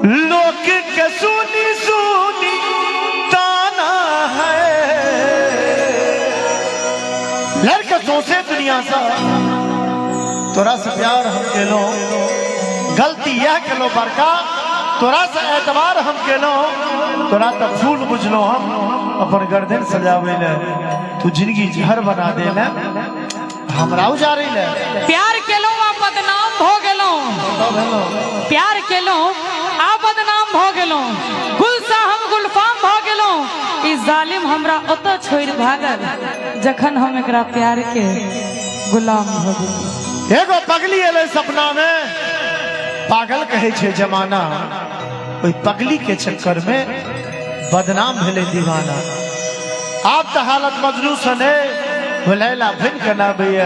लोक के सुनी सुनी ताना है लड़के सोचे दुनिया सा तोरा से प्यार हम केलो गलती यह केलो बड़का तोरा से एतबार हम केलो तोरा तक फूल बुझलो हम अपन गर्दन सजावे ले तू जिंदगी जहर बना दे ले हमरा उजारे ले प्यार केलो आ बदनाम हो गेलो प्यार केलो आ बदनाम हो गेलो गुल सा हम गुलफाम हो गेलो ई जालिम हमरा ओतो छोड़ भागल जखन हम एकरा प्यार के गुलाम हो गेल एगो पगली एले सपना में पागल कहे छे जमाना ओई पगली के चक्कर में बदनाम भेले दीवाना आप तो हालत मजनू सने लैला भिन करना भैया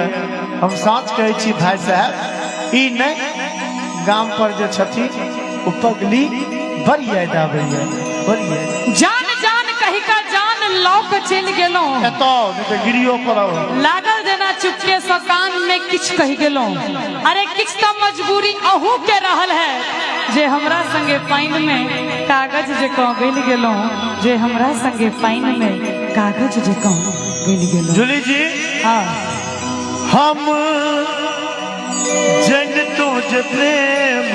हम साँच कहे छी भाई साहब ई नहीं गांव पर जो छथी वो पगली बड़ी याद आबैया बड़ी जान जान कही का जान लौक चल गेलो एतो नहीं तो गिरियो पड़ो लागल देना चुपके से कान में किछ कह गेलो अरे किछ तो मजबूरी अहू के रहल है जे हमरा संगे पाइन में कागज जे कह गेल गेलो जे हमरा संगे पाइन में कागज जे कह गेल गेलो जूली जी हाँ हम जन तो जे प्रेम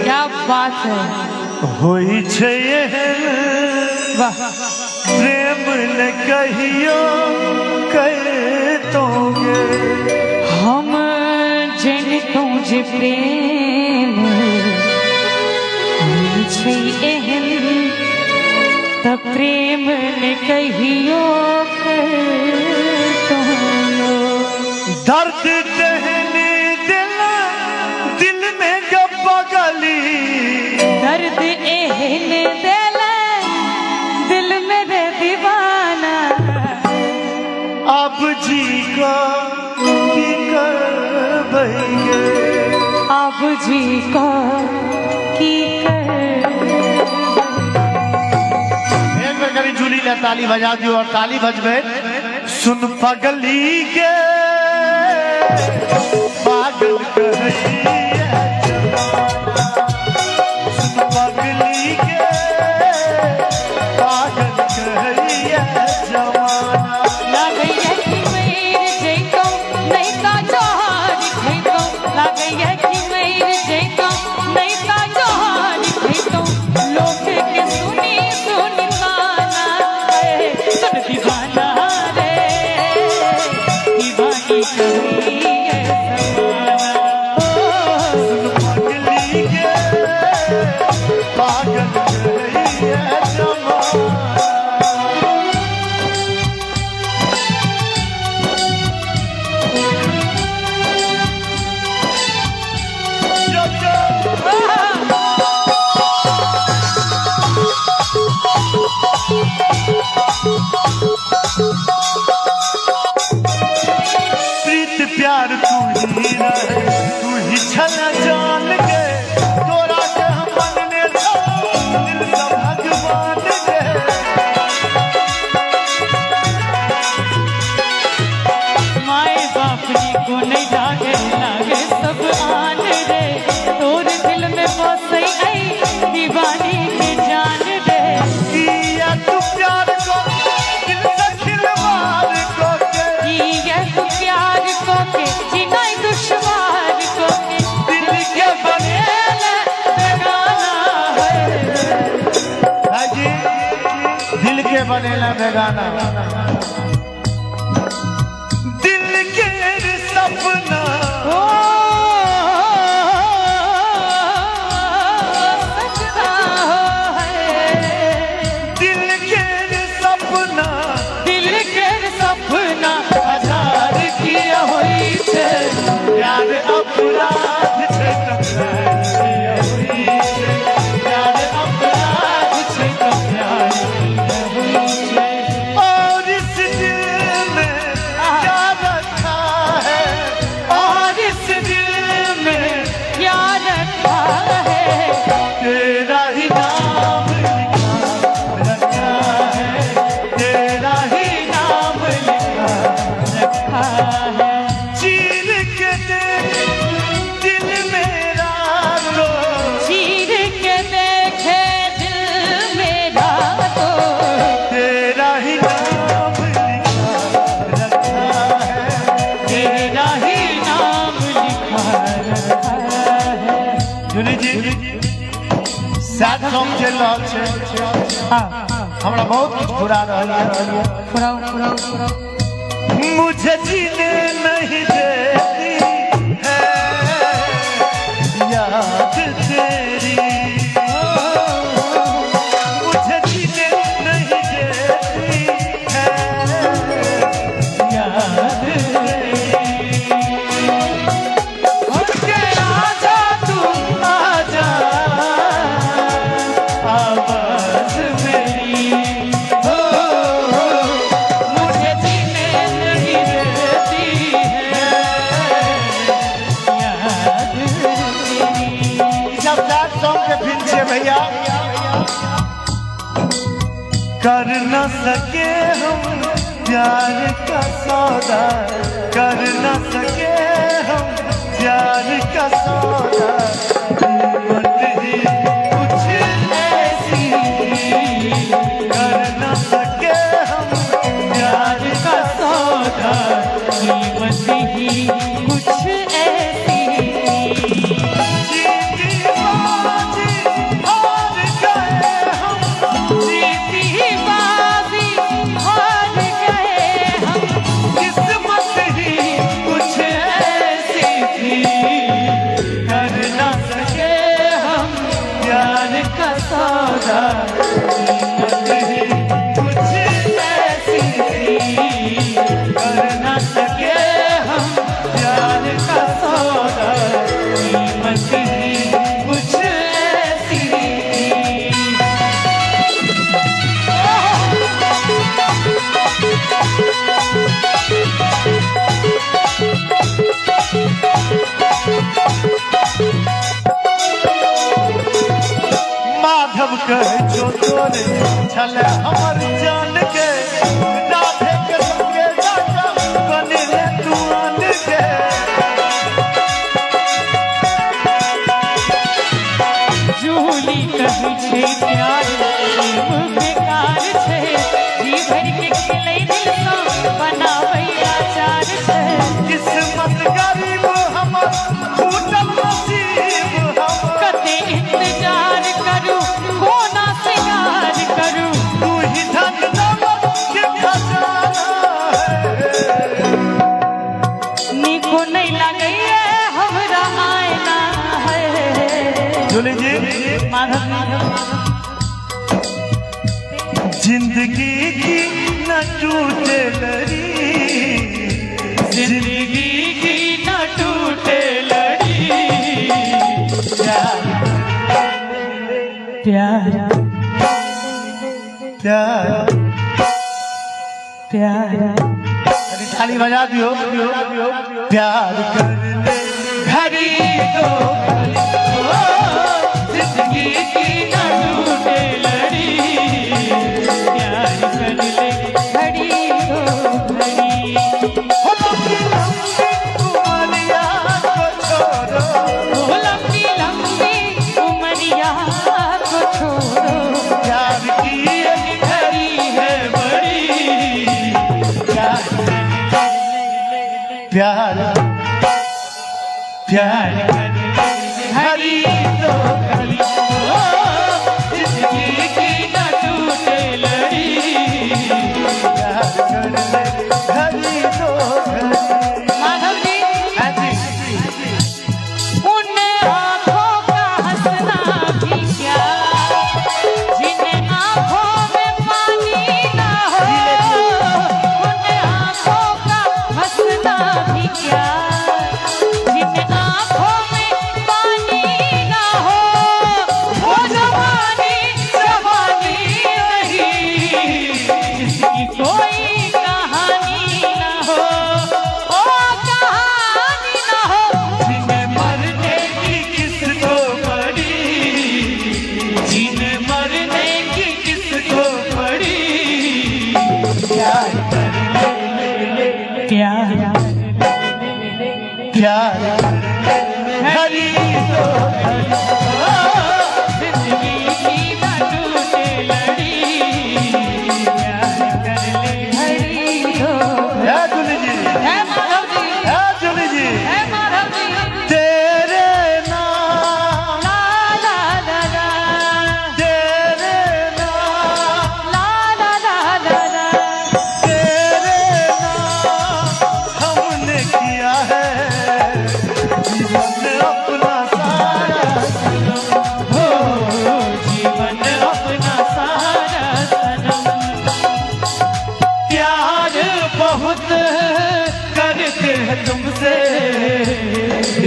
क्या बात है होई छे वाह प्रेम न कहियो करतोगे हम जन तुझे प्रेम छै एहन त प्रेम न कहियो करतोगे दर्द दहने दिल में गली दर्द एहन दिल मेरे दीवाना अब जी का की करबैगे अब जी का की कर एक बार करी जूली ने ताली बजा दियो और ताली बजबे सुन पगली के पागल कहिए सुन पगली के पागल कहिए जमाना लागैया कि मेर जैतो नहीं का जोहार खैतो लागैया कि मेर जैतो नहीं का जोहार खैतो लोग के सुनी सुनी गाना है सुन दीवाना रे दीवानी कही प्यार तू ही छला जान के तोरा के हम मनने दिल सा भगवान के माए बाप जी को नहीं लागे लागे सब आन रे तोर दिल में बसई आई दीवानी के जान रे किया तू प्यार को दिल से खिलवाड़ को के किया तू प्यार को के जीना दुश्वार को के दिल के बनेला बेगाना है हाजी दिल के बनेला बेगाना दिल के सपना सजना हो है दिल के सपना दिल के सपना हजार किया हुई छे यार अपराध छे प्यार किया हुई छे यार अपराध छे प्यार किया हुई छे और इस दिल सैड सॉन्ग चल रहा है। हाँ हमरा बहुत कुछ बुरा रहा है। पुराओ मुझे जीने नहीं देती है याद तेरी, मुझे जीने नहीं देती है याद तेरी। के आजा तू आजा आवाज मेरी, हो मुझे जीने नहीं देती है याद तेरी। जब रात सॉन्ग के फिल्म से भैया कर न सके हम प्यार का सौदा, कर न सके हम प्यार का सौदा, कीमत ही कुछ ऐसी कर न सके हम प्यार का सौदा, कीमत ही कुछ ऐसी। जीती बाजी हार गए हम, जीती बाजी हार गए हम, किस्मत ही कुछ ऐसी थी कर न सके हम प्यार का सौदा, कीमत ही कुछ ऐसी थी कर न सके हम प्यार का सौदा, कीमत ही कुछ ऐसी थी। माधव कहे जो तोरे छल हमर जान के, राधे के संगे जाता बनिले तू आन के। जूली कही छे प्यार प्रेम बेकार छे, जी भर के खिलै दिल सा बनाबै आचार छे। किस्मत गरीब हमर टूटल नसीब हमर, कते इंतजार करू कोना सिंगार करू, तू ही धन दौलत के खजाना है। निको नहीं लगैए हमरा आईना है। जूली जी माधव जिंदगी की न टूटे लड़ी, जिंदगी की न टूटे लड़ी, प्यार प्यार प्यार अरे ताली बजा दियो। प्यार कर ले घड़ी दो जिंदगी की न टूटे लड़ी, प्यार कर ले घड़ी दो घड़ी। हो लंबी लंबी उमरिया को छोड़ो, ओ लंबी लंबी उमरिया को छोड़ो, प्यार की एक घड़ी है बड़ी, प्यार प्यार प्यार घड़ी दो घड़ी, ओ जिंदगी की न टूटे लड़ी, प्यार कर ले घड़ी दो घड़ी। माधव जी उन आँखों का हंसना भी क्या, जिन आँखों में पानी ना हो, उन आँखों का हंसना भी क्या, जिन आँखों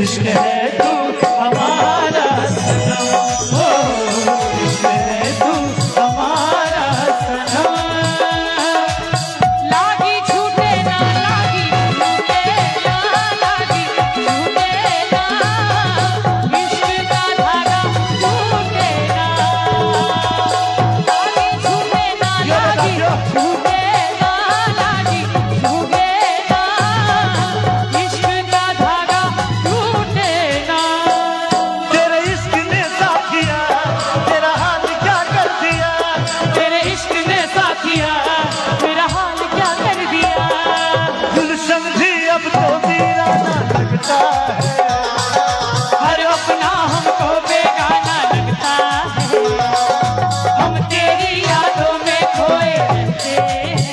इश्क है तू हमारा सनम, ओ इश्क है तू हमारा सनम। लागी छूटे ना लागी छूटे ना लागी छूटे ना इश्क का धागा छूटे ना। लागी छूटे ना लागी छूटे ना लागी छूटे ना इश्क का धागा छूटे ना। तेरे इश्क ने साथिया तेरा हाल क्या कर दिया, तेरे इश्क ने साथिया मेरा हाल क्या कर दिया। गुलशन भी अब तो वीराना लगता है, हर अपना हमको बेगाना लगता है। हम तेरी यादों में खोए रहते हैं,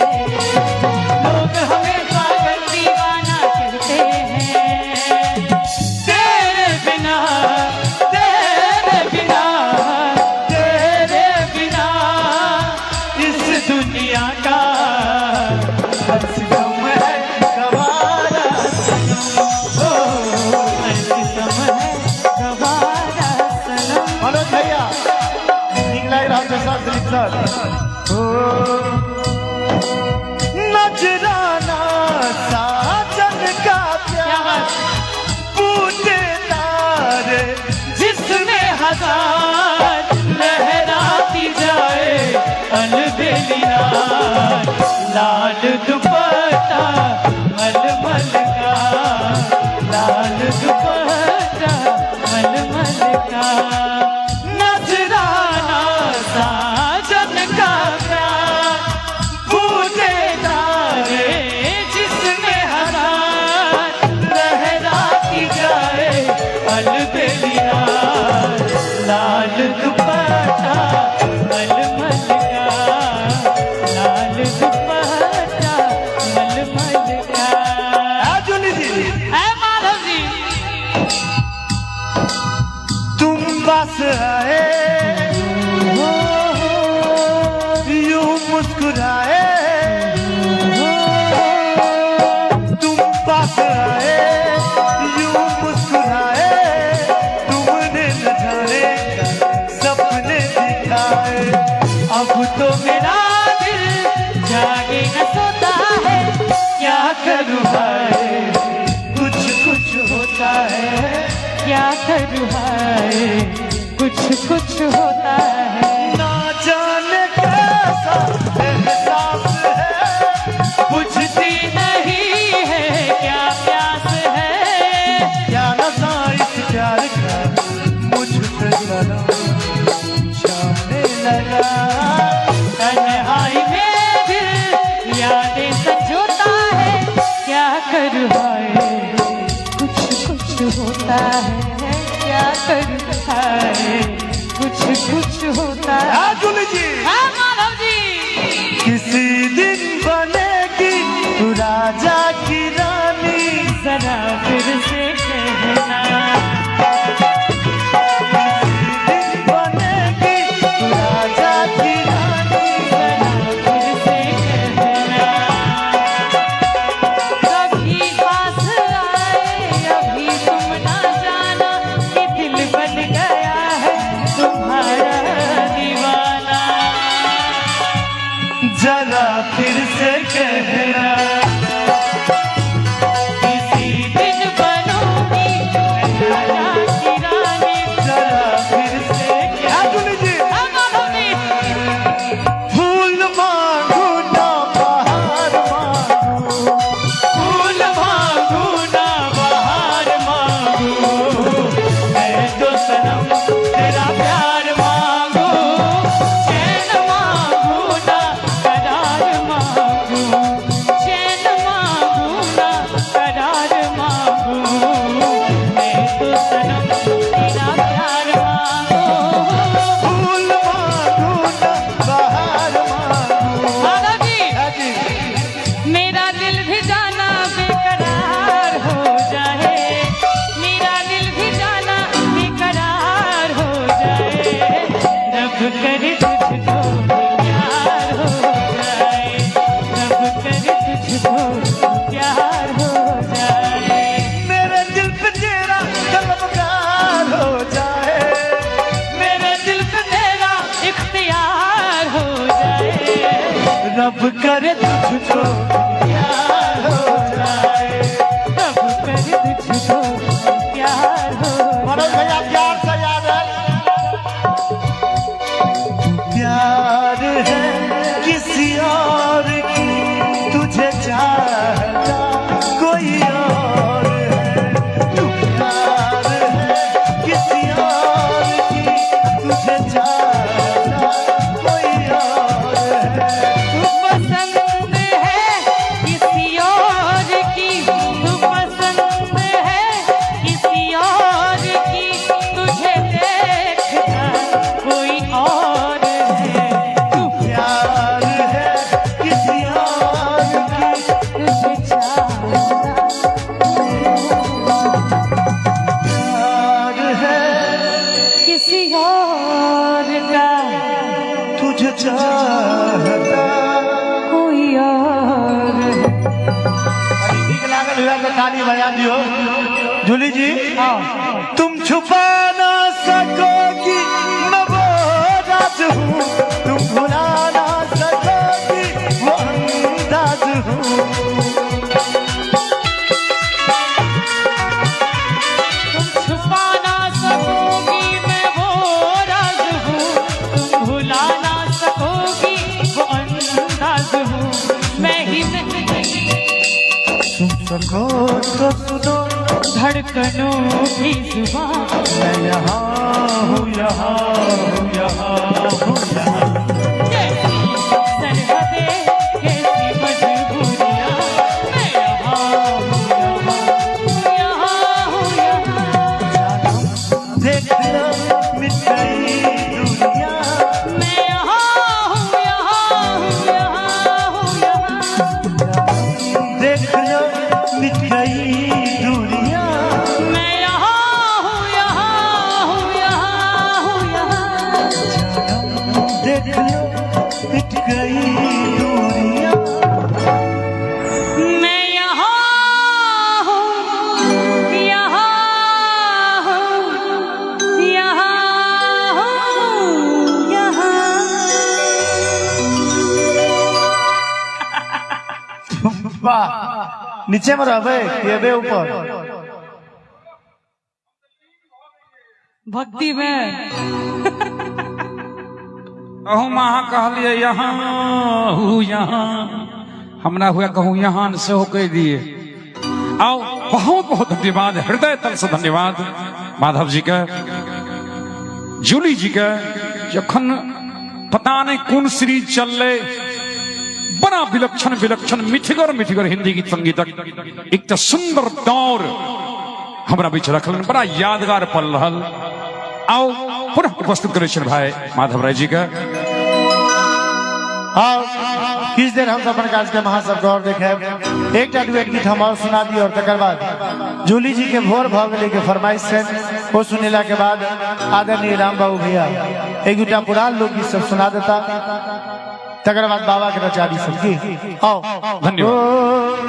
लोग हमें पागल दीवाना कहते हैं। तेरे बिना तेरे बिना तेरे बिना इस दुनिया का हर सितम है गवारा सनम, ओ सितम है गवारा सनम। मनोज भैया इंग्लैंड राजस्थान दिलीप सर, ओ नजराना साजन का क्या प्यार बात। बूटे तारे जिसमें हजार लहराती जाए अलबेलिया। लाल दुपट्टा मलमल का, लाल दुपट्टा मलमल का। नजराना साजन का प्यार बूटे तारे जिसमें हजार लहराती जाए अलबेलिया। लाल दुपट्टा मलमल का, लाल दुपट्टा मलमल का। आजुली जी ऐ माधव जी तुम बस आए यूं मुस्कुराए, तुम पास आए यूं मुस्कुराए, तुमने न जाने सपने दिखाए। अब तो मेरा दिल जागे न सोता है, क्या करूँ हाय कुछ कुछ होता है, क्या करूँ हाय कुछ कुछ होता है। ना जाने कैसा एहसास है, बुझती नहीं है क्या प्यास है। क्या नशा इस प्यार का मुझ पे सनम छाने लगा। तन्हाई में दिल यादें संजोता है, क्या करूँ हाय कुछ कुछ होता है। क्या करूँ हाय कुछ कुछ होता है। आजुली जी हाँ माधव जी किसी दिन बनेगी तू राजा की रानी, जरा फिर से कहना। किसी दिन बनेगी तू राजा की रानी, जरा फिर से कहना। कभी पास आए अभी तुम ना जाना कि दिल बन गया है तुम्हारा दीवाना। जरा फिर से कहना किसी दिन बनूंगी मैं राजा की रानी। जरा फिर से आजुली जी हाँ माधव जी फूल मांगू ना बहार मांगू, फूल मांगू ना बहार मांगू, मैं तो सनम तेरा प्यार मांगू। चैन मांगू ना करार मांगू, चैन मांगू ना करार मांगू, मैं तो सनम तेरा प्यार मांगू। फूल मांगू ना बहार मांगू। माधव जी जी मेरा दिल भी जाना बेकरार हो जाए, मेरा दिल भी जाना बेकरार हो जाए। रब करे तुझको प्यार हो जाए, रब करे तुझको प्यार हो जाए। मेरे दिल पे तेरा तब करे तुझको प्यार हो जाए, तब कर तुझको प्यार हो मनोज भैया प्यार से याद है, प्यार है किसी और की, तुझे चाहता कोई और है, तू प्यार है किसी और की, तुझे चाहता कोई और है। तू पसंद है किसी और की, तू पसंद है किसी और की, तुझे देखता कोई और है, तू प्यार है किसी और की, तुझे चाहता प्यार है किसी और का, तुझे चाहता। कोई और है। ठीक लागल हुआ तो ताली बजा दियो। जूली जी तुम छुपा ना सकोगी मैं वो राज हूँ, तुम भुला ना सकोगी वो अंदाज हूँ। तुम छुपा ना सकोगी मैं वो राज हूँ, तुम भुला ना सकोगी वो अंदाज हूँ, मैं ही नहीं सुन सको तो सुनो धड़कनों की जुबान, मैं यहाँ हूँ यहाँ हूँ यहाँ हूँ यहाँ। कैसी सरहदें कैसी मजबूरियाँ, मैं यहाँ हूँ यहाँ हूँ यहाँ, देख लो मिट गई दुनिया, मैं यहाँ हूँ यहाँ हूँ यहाँ, देख लो मिट गई दुनिया, मैं यहाँ हूँ यहाँ, देख लो मिट गई दुनिया। मैं यहाँ हूँ यहाँ वाह नीचे में रहबे केबे ऊपर। भक्ति में अहू महा कहलिए यहाँ हूँ यहाँ, हमरा हुआ कहूँ यहाँ से हो कह दिए। आओ बहुत बहुत धन्यवाद, हृदय तल से धन्यवाद माधव जी का, जूली जी का। जखन पता नहीं कौन सीरीज चल रहे, बड़ा विलक्षण विलक्षण मिठगर मिठगर हिंदी गीत संगीतक एक तो सुंदर दौर हमरा बीच रखलन, बड़ा यादगार पल रहल। आओ पुनः उपस्थित करे भाई माधव राय जी का। आओ किस देर हम अपन काज के महासभ गौर देखे, एक डुएट गीत हम और सुना दी और तकर बाद जूली जी के भोर भगले के फरमाइश से वो सुनेला के बाद आदरणीय राम बाबू भैया एक दूटा पुरान लोग गीत सब सुना देता, तकर बाद बाबा के रचारी सबकी। आओ धन्यवाद।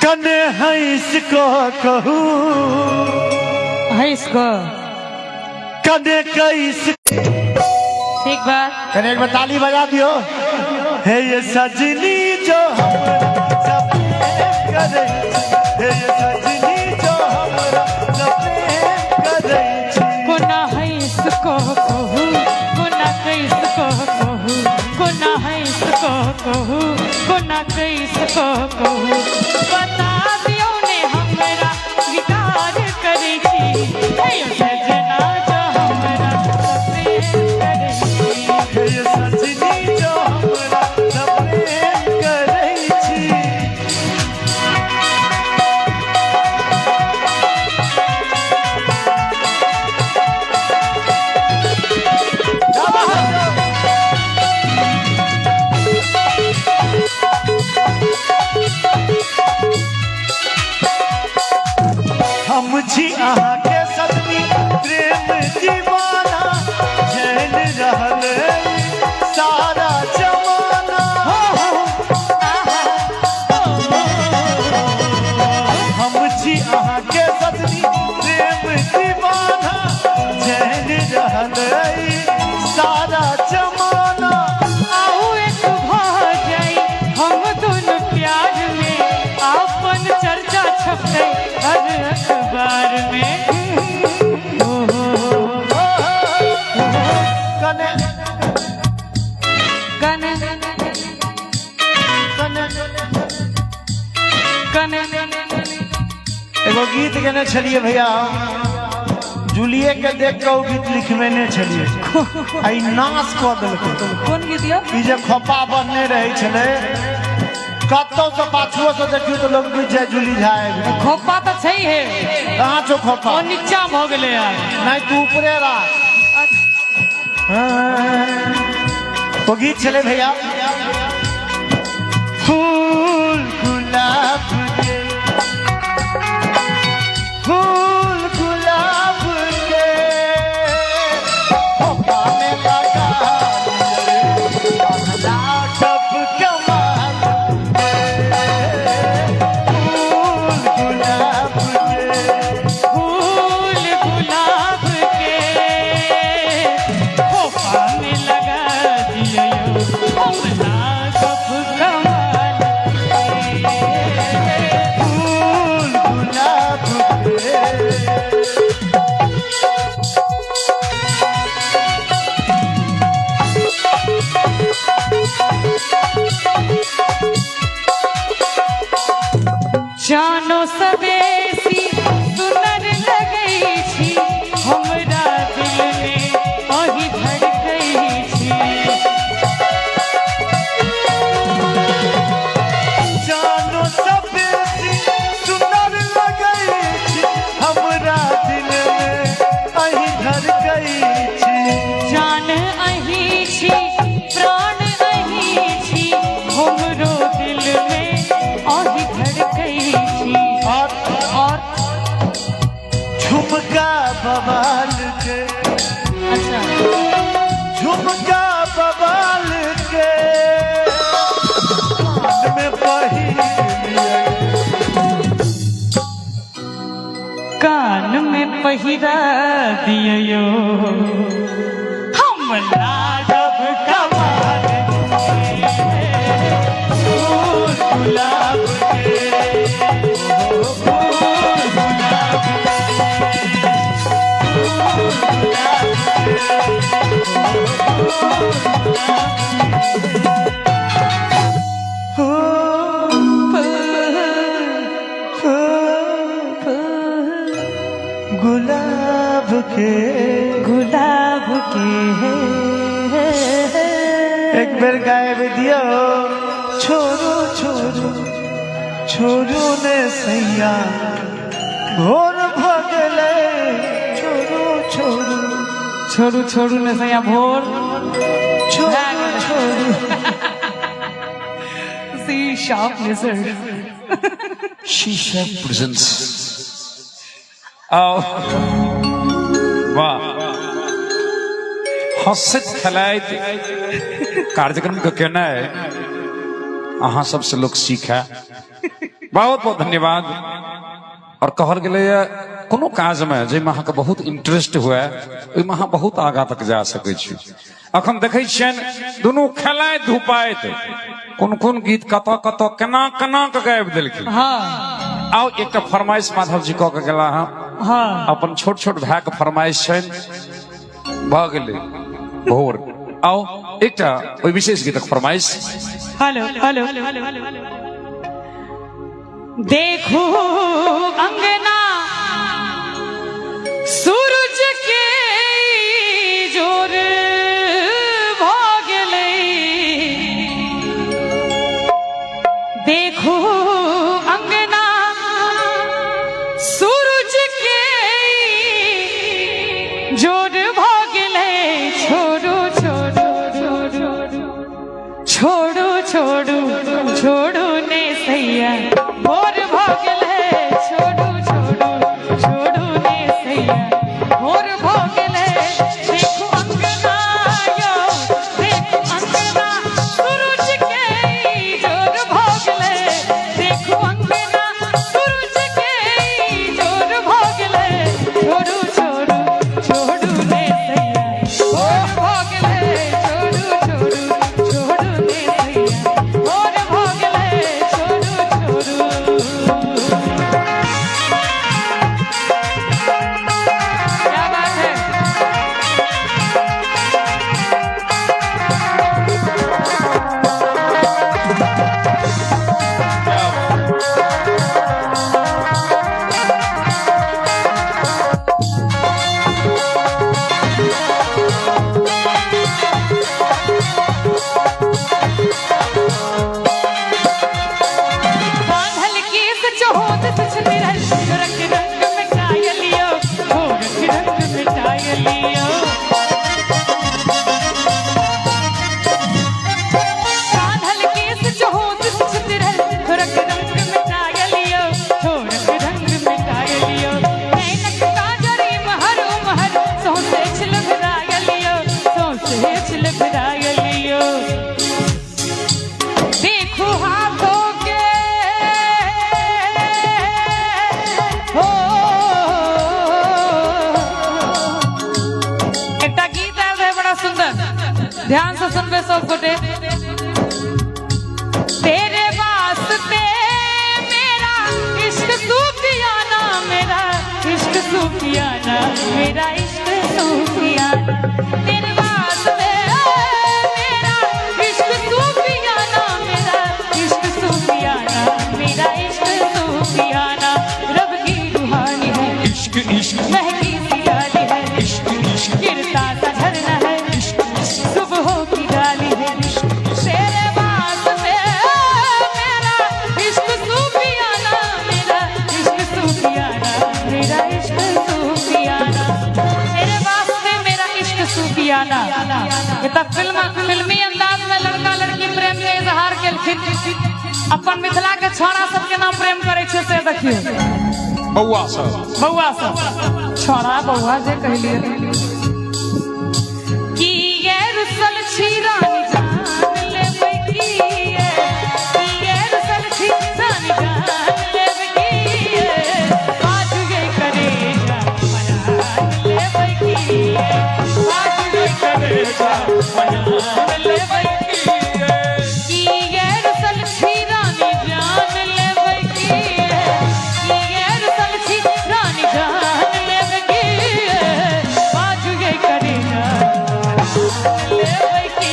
कने हंस को कहूँ है इसको कने कैस, ठीक बात। कने एक बार ताली बजा दियो। हे ये सजनी जो हमरा सपने करे, हे ये सजनी जो हमरा सपने करे। गुना है इसको कहूँ, गुना कैसको कहूँ, गुना है इसको कहूँ, गुना कैसको कहूँ, बता दियो ने हमरा विकार करे छी, हे सजना जो हमरा सपने करे छी। हे ये सजनी जो हमरा सपने करे छी। हम छी अहाँ के सदनी प्रेम दीवाना, जैन रहल सारा जमाना। हम छी अहाँ के सदनी प्रेम दीवाना, जैन रहल सारा जमाना। गीत गेने छलिए भैया जूलिए के देख के वो गीत लिखवेने छलिए आई नाश कऽ देलकै कौन गीत यौ? ई जे खोपा बनने रहे छले कतौ से पाछुओ से देखियो तो लोग बुझ जाए जूली झाए खोपा तो छै है, कहाँ छो खोपा ओ नीचा भ गेलै यार। नहीं तू ऊपरे रह वो गीत चले भैया फूल गुलाब के फूल गुलाब के खोपा में लगा टप कमाल के फूल गुलाब के फूल गुलाब के खोपा में लगा दियो हमरा कप कमाल फूल गुलाब के जानो सबेसी सुनर लगै छी हमरा दिल में अहि धड़कै छी। जानो सबेसी सुंदर लगै छी हमरा दिल में अहि धड़कै छी जान अहि छी प्राण अहि छी हमरो दिल में अहि धड़कै छी। और झुमका बवाल के अच्छा झुमका बवाल के कान में पहिर लिया कान में पहिरा दियो हम लागब कमाल के फूल गुलाब के फूल गुलाब गुलाब के गुलाब के एक बेर गायब दियो छोरू छोरू छोरू ने सैया भोर भगले छोरू छोरू छोड़ू छोड़ू ने सैया भोर छोरू छोरू सी शार्प लिजर्ड शीशा प्रेजेंस आओ वाह हंसत खेलाइत कार्यक्रम का कहना है अहाँ सबसे लोग सीखा बहुत बहुत धन्यवाद। और कहल गेलै कोनो काज में जाहिमे अहाँके बहुत इंटरेस्ट हुए ओहिमे अहाँ बहुत आगाँ तक जा सकै छी। अखन देखै छियनि दुनू खेलाइत धुपाइत कोन कोन गीत कतऽ कतऽ केना केना के गाबि देलखिन। हाँ आओ एकटा फरमाइश माधव जी कऽ के गेला हँ हाँ अपन छोट छोट भाई के फरमाइश छनि भऽ गेलै भोर। आओ एकटा ओहि विशेष गीतक फरमाइश हेलो हेलो देखो अंगना सूरज के जोर भ गेलै देखो अंगना सूरज के जोर भ गेलै छोड़ू छोड़ू छोड़ू छोड़ू छोड़ू ने सैया भोर भ गेलै छोड़ू छोड़ू छोड़ू ने सैया भोर भ गेलै देखू अंगना यौ देखू अंगना सूरज के जोर भ गेलै देखू अंगना सूरज के जोर भ गेलै छोड़ू छोड़ू छोड़ू ने सैया भोर भ गेलै छोड़ू छोड़ू छोड़ू ने सैया भोर भ ध्यान से सुनबे सब गोटे। तेरे वास्ते मेरा इश्क सूफियाना, मेरा इश्क सूफियाना, मेरा इश्क सूफियाना। तेरे वास्ते मेरा इश्क सूफियाना, मेरा इश्क सूफियाना, मेरा इश्क सूफियाना। रब की रूहानी है इश्क इश्क, महकी सी डाली है इश्क इश्क, गिरता सा झरना है सुबह की डाली है। तेरे वास्ते मेरा इश्क सूफियाना, मेरा इश्क सूफियाना, मेरा इश्क सूफियाना। तेरे वास्ते मेरा इश्क सूफियाना। ये तब फिल्मी अंदाज में लड़का लड़की प्रेम के इजहार केलखिन। अपन मिथिला के छोड़ा सबके नाम प्रेम करे छे से देखियो। बउआ सब, बउआ सब छोड़ा बउआ जे कहलिए कि ये रुसल छी रानी जान लेबै की ये रुसल छी रानी जान लेबै की आज ये करेगा मनान लेबै की आज ये करेगा मनान लेबै की ये रुसल छी रानी जान लेबै की ये रुसल छी रानी जान लेबै की आज ये करेगा लेबै की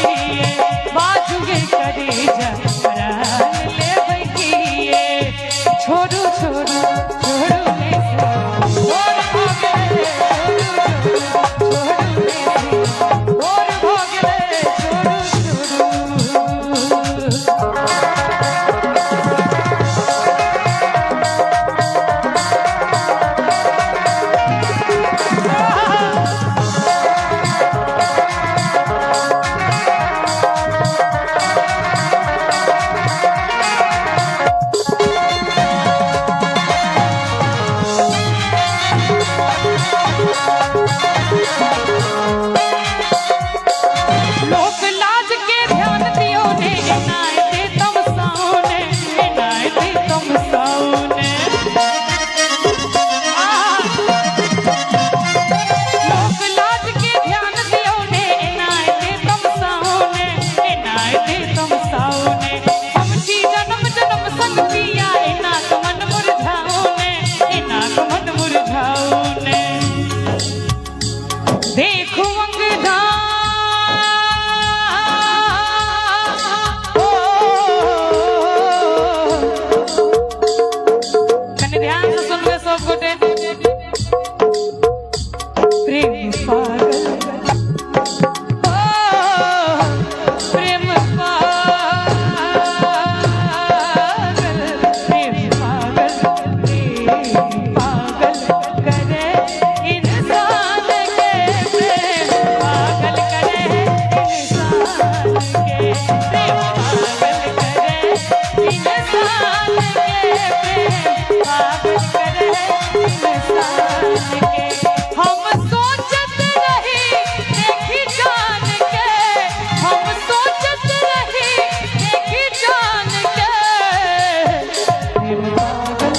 बाजू ये करेगा मनान लेबै की छोड़ू छोड़ू छोड़ू ने और भागे छोड़ू छोड़ू ने और भागे छोड़ू छोड़ू। लोक लाज के ध्यान दियो ने नाय दे तुम साउने, नाय दे तुम साउने। लोक लाज के ध्यान दियो ने नाय दे तुम साउने, नाय दे तुम साउने। समझी जन्म जन्म संग पिया ना मन मुरझाउने, ना मन मुरझाउने। देखो अंगदा कने ध्यान से सुनबे सब गोटे। प्रेम पागल प्रेम पागल करे इंसान के, प्रेम पागल करे इंसान के, प्रेम पागल करे इंसान के, प्रेम पागल करे इंसान के। हम सोचत रही देखी जान के, हम सोचत रही देखी जान के, प्रेम पागल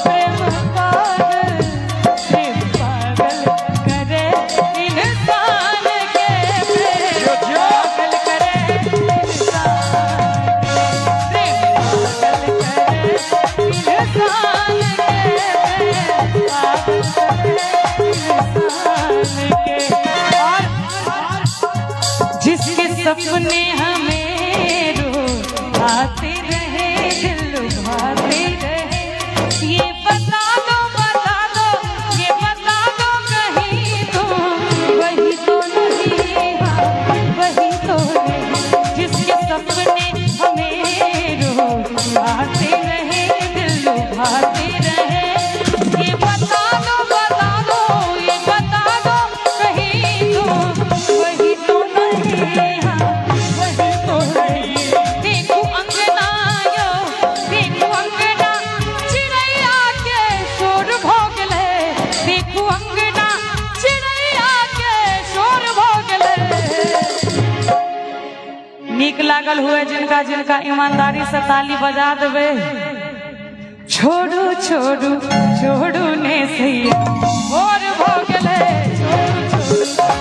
प्रेम पागल करे इंसान के, प्रेम पागल करे इंसान के, प्रेम पागल करे इंसान के, प्रेम पागल करे इंसान के। और जिसके सपने हमें रोज आते रहे दिल लुभाते रहे, ये बता दो ये बता दो कहीं तुम वही तो नहीं, हाँ वही तो नहीं। जिसके सपने हमें रोज आते रहे दिल लुभाते रहे, ये बता दो ये बता दो कहीं तुम वही तो नहीं, हाँ वही तो नहीं। देखो अंगना यो देखो अंगना चिड़ैया के शोर भोगले, देखो अंगना चिड़ैया के शोर भोगले। नीक लागल हुए जिनका जिनका ईमानदारी से ताली बजा देवे। छोड़ू छोड़ू छोड़ू ने सैया और भोगले छोड़ू छोड़ू।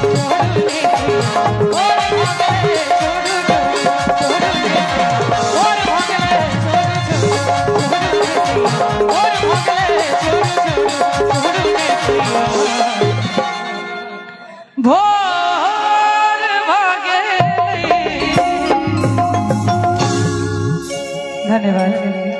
धन्यवाद